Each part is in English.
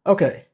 Okay,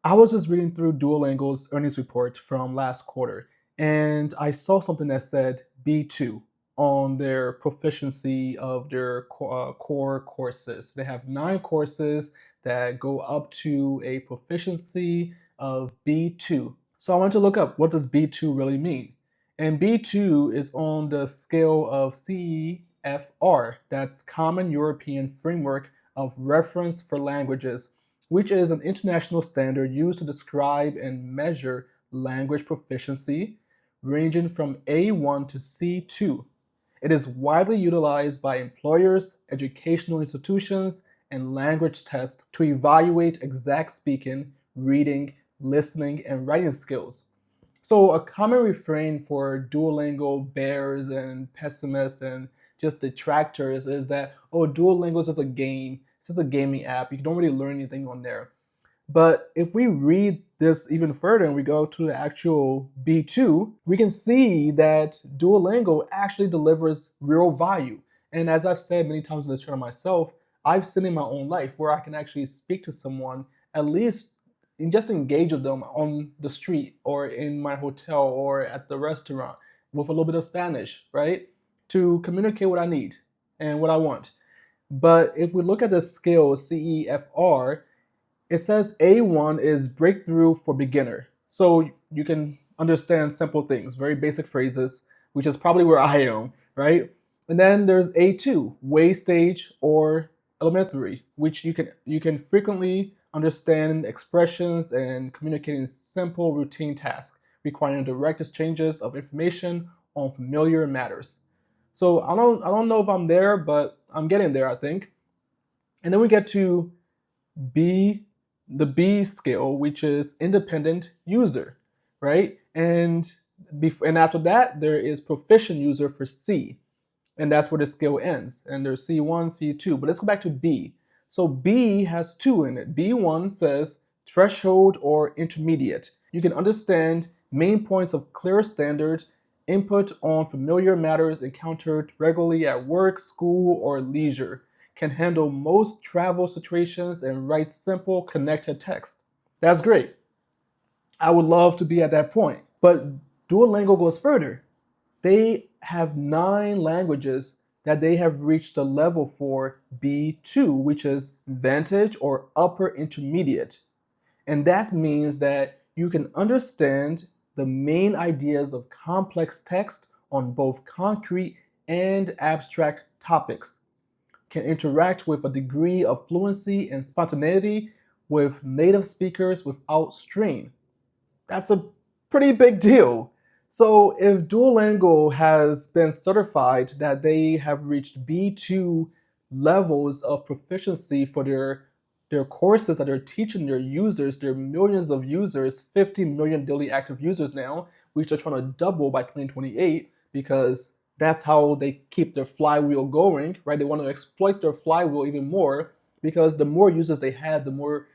I was just reading through Duolingo's earnings report from last quarter, and I saw something that said B2 on their proficiency of their core courses. They have 9 courses that go up to a proficiency of B2. So I wanted to look up what does B2 really mean. And B2 is on the scale of CEFR, that's Common European Framework of Reference for Languages, which is an international standard used to describe and measure language proficiency, ranging from A1 to C2. It is widely utilized by employers, educational institutions, and language tests to evaluate exact speaking, reading, listening, and writing skills. So a common refrain for Duolingo bears and pessimists and just detractors is that, oh, Duolingo is just a game. It's just a gaming app. You don't really learn anything on there. But if we read this even further and we go to the actual B2, we can see that Duolingo actually delivers real value. And as I've said many times in this channel myself, I've seen in my own life where I can actually speak to someone, at least and just engage with them on the street or in my hotel or at the restaurant with a little bit of Spanish, right? To communicate what I need and what I want. But if we look at the scale CEFR, it says A1 is breakthrough for beginner. So you can understand simple things, very basic phrases, which is probably where I am, right? And then there's A2, way stage or elementary, which you can frequently understand expressions and communicating simple routine tasks requiring direct exchanges of information on familiar matters. So I don't know if I'm there, but I'm getting there, I think. And then we get to B, the B scale, which is independent user, right? And after that, there is proficient user for C, and that's where the scale ends. And there's C1, C2. But let's go back to B. So B has 2 in it. B1 says threshold or intermediate. You can understand main points of clear standard, input on familiar matters encountered regularly at work, school, or leisure, can handle most travel situations, and write simple connected text. That's great. I would love to be at that point. But Duolingo goes further. They have 9 languages that they have reached the level for B2, which is Vantage or upper intermediate. And that means that you can understand the main ideas of complex text on both concrete and abstract topics, can interact with a degree of fluency and spontaneity with native speakers without strain. That's a pretty big deal. So if Duolingo has been certified that they have reached B2 levels of proficiency for their courses that they're teaching their users, their millions of users, 50 million daily active users now, which they're trying to double by 2028 because that's how they keep their flywheel going, right? They want to exploit their flywheel even more because the more users they have, the more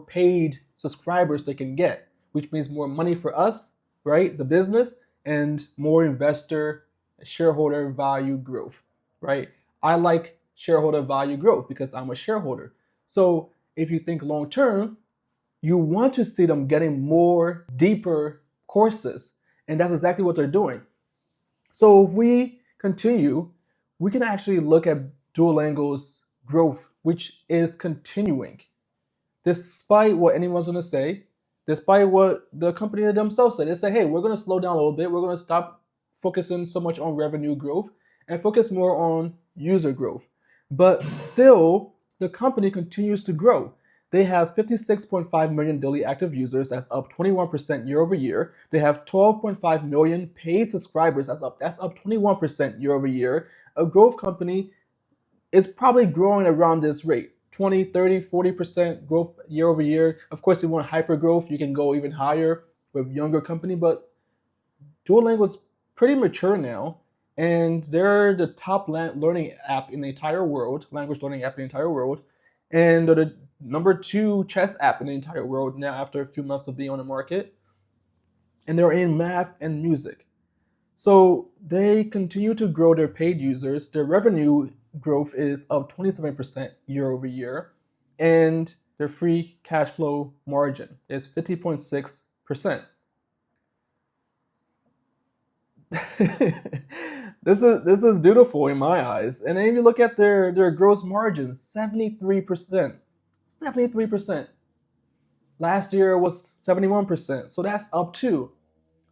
paid subscribers they can get, which means more money for us, right? The business, and more investor shareholder value growth, right? I like shareholder value growth because I'm a shareholder. So if you think long term, you want to see them getting more deeper courses, and that's exactly what they're doing. So if we continue, we can actually look at Duolingo's growth, which is continuing, despite what anyone's going to say, despite what the company themselves said. They say, hey, we're going to slow down a little bit. We're going to stop focusing so much on revenue growth and focus more on user growth. But still, the company continues to grow. They have 56.5 million daily active users. That's up 21% year over year. They have 12.5 million paid subscribers. That's up 21% year over year. A growth company is probably growing around this rate. 20, 30, 40% growth year over year. Of course, if you want hyper growth, you can go even higher with younger company, but Duolingo is pretty mature now, and they're the top learning app in the entire world, language learning app in the entire world, and they're the number 2 chess app in the entire world now after a few months of being on the market, and they're in math and music. So they continue to grow their paid users. Their revenue growth is up 27% year over year. And Their free cash flow margin is 50.6%. This is beautiful in my eyes. And then if you look at their gross margins, 73%. 73%. Last year was 71%. So that's up too.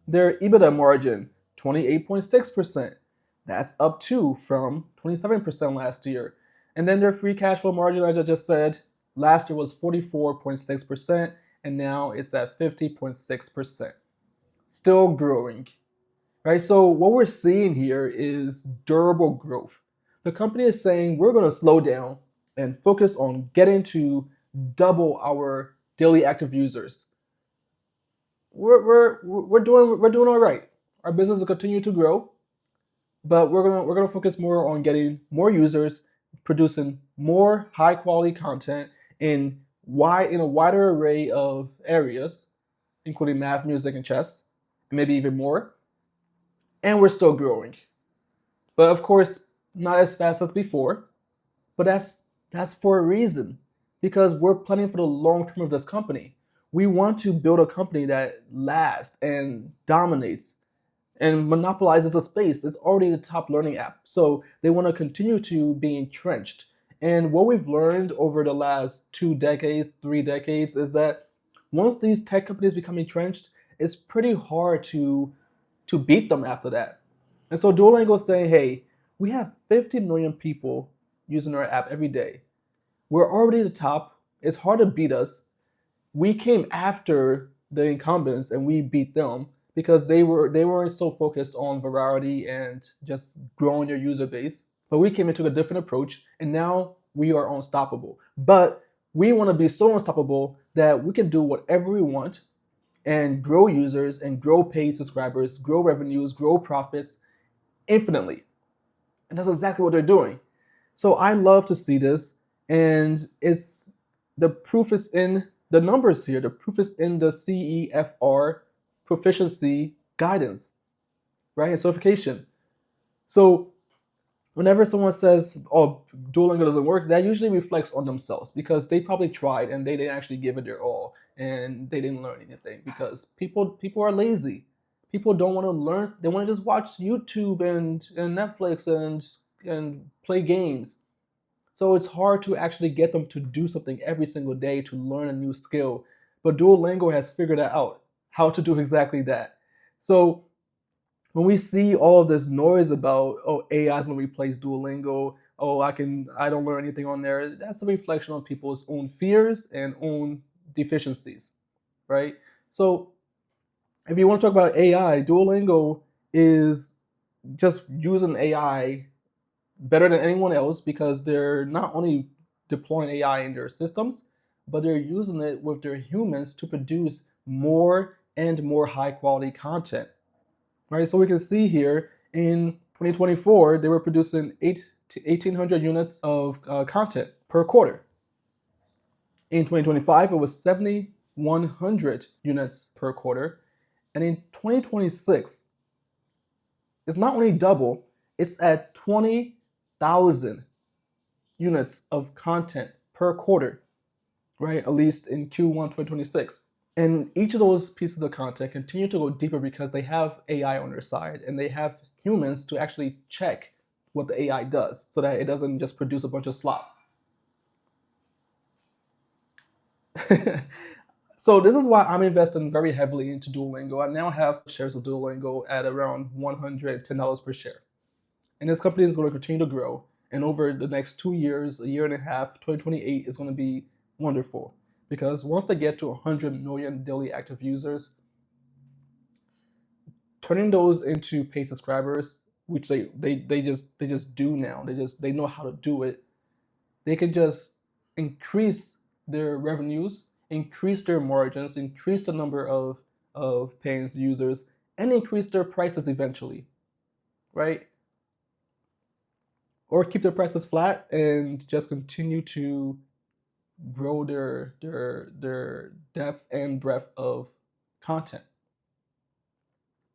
Their EBITDA margin, 28.6%. That's up too from 27% last year. And then their free cash flow margin, as I just said, last year was 44.6%, and now it's at 50.6%. Still growing, right? So what we're seeing here is durable growth. The company is saying we're going to slow down and focus on getting to double our daily active users. We're doing all right. Our business will continue to grow, but we're gonna focus more on getting more users, producing more high quality content in a wider array of areas, including math, music, and chess, and maybe even more. And we're still growing, but of course not as fast as before. But that's for a reason, because we're planning for the long term of this company. We want to build a company that lasts and dominates and monopolizes the space. It's already the top learning app. So they want to continue to be entrenched. And what we've learned over the last 2 decades, 3 decades, is that once these tech companies become entrenched, it's pretty hard to beat them after that. And so Duolingo is saying, hey, we have 50 million people using our app every day. We're already the top. It's hard to beat us. We came after the incumbents and we beat them because they weren't so focused on variety and just growing their user base. But we came into a different approach, and now we are unstoppable. But we want to be so unstoppable that we can do whatever we want and grow users and grow paid subscribers, grow revenues, grow profits infinitely. And that's exactly what they're doing. So I love to see this, and the proof is in the numbers here. The proof is in the CEFR proficiency guidance, right? And certification. So whenever someone says, oh, Duolingo doesn't work, that usually reflects on themselves, because they probably tried and they didn't actually give it their all and they didn't learn anything, because people are lazy. People don't want to learn. They want to just watch YouTube and Netflix and play games. So it's hard to actually get them to do something every single day to learn a new skill. But Duolingo has figured out how to do exactly that. So when we see all of this noise about, oh, AI is going to replace Duolingo, oh, I don't learn anything on there, that's a reflection on people's own fears and own deficiencies, right? So if you want to talk about AI, Duolingo is just using AI better than anyone else, because they're not only deploying AI in their systems, but they're using it with their humans to produce more and more high quality content, right? So we can see here in 2024, they were producing 8 to 1,800 units of content per quarter. In 2025, it was 7,100 units per quarter. And in 2026, it's not only double, it's at 20,000 units of content per quarter, right? At least in Q1 2026. And each of those pieces of content continue to go deeper because they have AI on their side and they have humans to actually check what the AI does so that it doesn't just produce a bunch of slop. So this is why I'm investing very heavily into Duolingo. I now have shares of Duolingo at around $110 per share. And this company is going to continue to grow. And over the next 2 years, a year and a half, 2028 is going to be wonderful. Because once they get to 100 million daily active users, turning those into paid subscribers, which they just do now, they know how to do it, they can just increase their revenues, increase their margins, increase the number of paying users, and increase their prices eventually, right? Or keep their prices flat and just continue to grow their depth and breadth of content.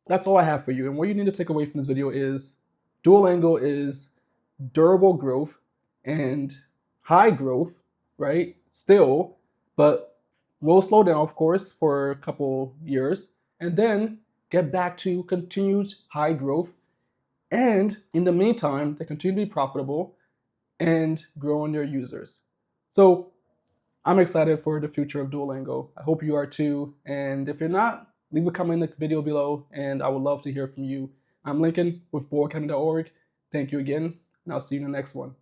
That's all I have for you. And what you need to take away from this video is Duolingo is durable growth and high growth, right? Still, but we'll slow down, of course, for a couple years and then get back to continued high growth. And in the meantime, they continue to be profitable and growing their users. So I'm excited for the future of Duolingo. I hope you are too. And if you're not, leave a comment in the video below and I would love to hear from you. I'm Lincoln with boardacademy.org. Thank you again, and I'll see you in the next one.